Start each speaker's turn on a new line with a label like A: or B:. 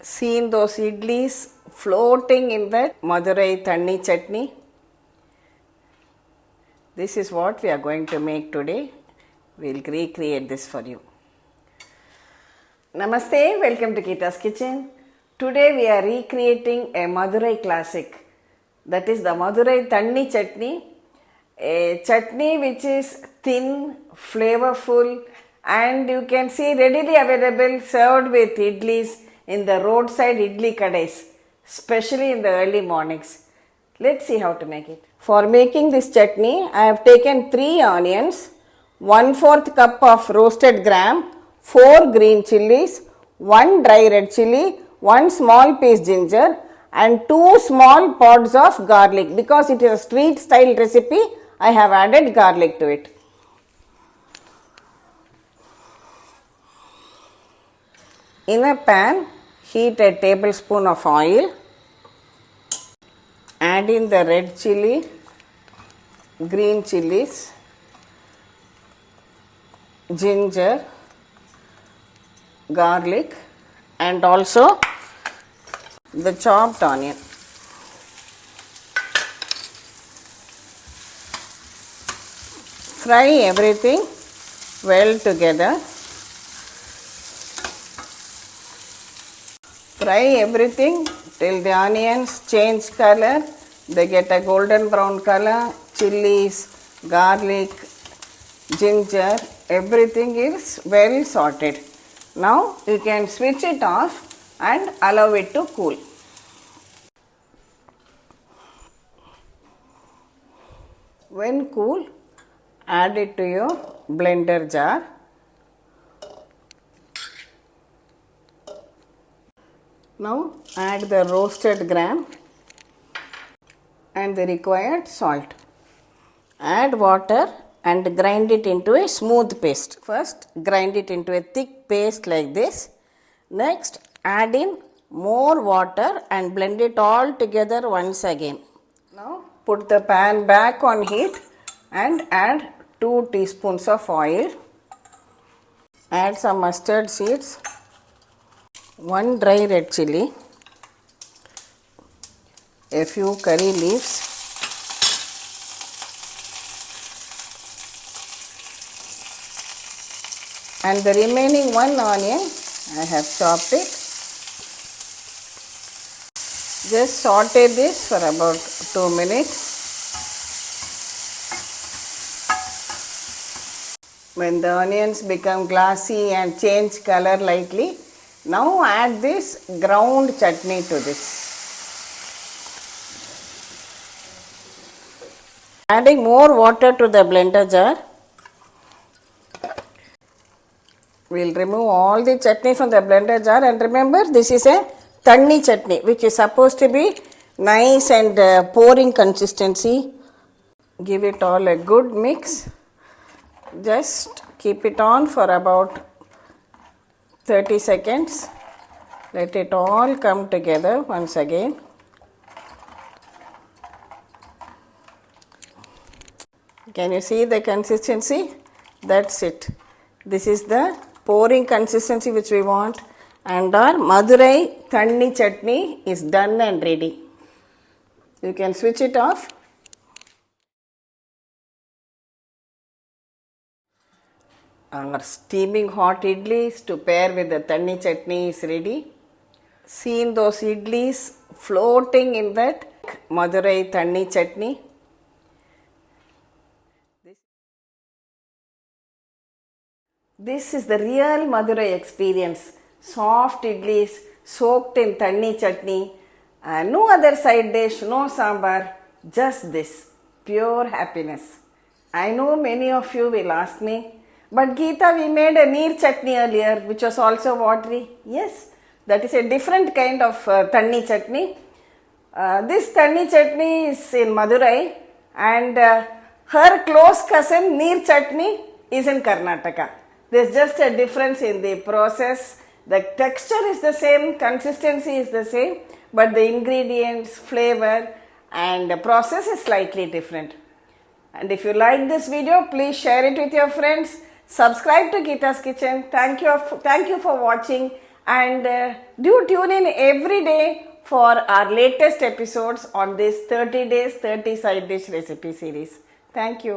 A: Seen those idlis floating in that Madurai Thanni Chutney? This is what we are going to make today. We will recreate this for you. Namaste, welcome to Gita's Kitchen. Today we are recreating a Madurai classic, that is the Madurai Thanni Chutney, a chutney which is thin, flavorful, and you can see readily available served with idlis in the roadside idli kadais, especially in the early mornings. Let's see how to make it. For making this chutney, I have taken 3 onions, 1/4 cup of roasted gram, 4 green chillies, 1 dry red chilli, 1 small piece ginger, and 2 small pods of garlic. Because it is a street style recipe, I have added garlic to it. In a pan, heat a tablespoon of oil. Add in the red chilli, green chillies, ginger, garlic, and also the chopped onion. Fry everything well together. Fry everything till the onions change color, they get a golden brown color, chillies, garlic, ginger, everything is well sorted. Now you can switch it off and allow it to cool. When cool, add it to your blender jar. Now add the roasted gram and the required salt. Add water and grind it into a smooth paste. First, grind it into a thick paste like this. Next, add in more water and blend it all together once again. Now, put the pan back on heat and add 2 teaspoons of oil. Add some mustard seeds, 1 dry red chilli, a few curry leaves, and the remaining 1 onion, I have chopped it. Just saute this for about 2 minutes. When the onions become glassy and change color lightly, now add this ground chutney to this. Adding more water to the blender jar. We will remove all the chutney from the blender jar, and remember this is a Thanni chutney which is supposed to be nice and pouring consistency. Give it all a good mix. Just keep it on for about 30 seconds. Let it all come together once again. Can you see the consistency? That's it. This is the pouring consistency which we want, and our Madurai Thanni Chutney is done and ready. You can switch it off. Our steaming hot idlis to pair with the Thanni Chutney is ready. Seen those idlis floating in that Madurai Thanni Chutney? This is the real Madurai experience. Soft idlis soaked in Thanni chutney. No other side dish, no sambar, just this. Pure happiness. I know many of you will ask me, but Geeta, we made a neer chutney earlier which was also watery. Yes, that is a different kind of Thanni chutney. This Thanni chutney is in Madurai, and her close cousin neer chutney is in Karnataka. There is just a difference in the process. The texture is the same, consistency is the same, but the ingredients, flavor and the process is slightly different. And if you like this video, please share it with your friends. Subscribe to Gita's Kitchen. Thank you for watching, And do tune in every day for our latest episodes on this 30 days 30 side dish recipe series. Thank you.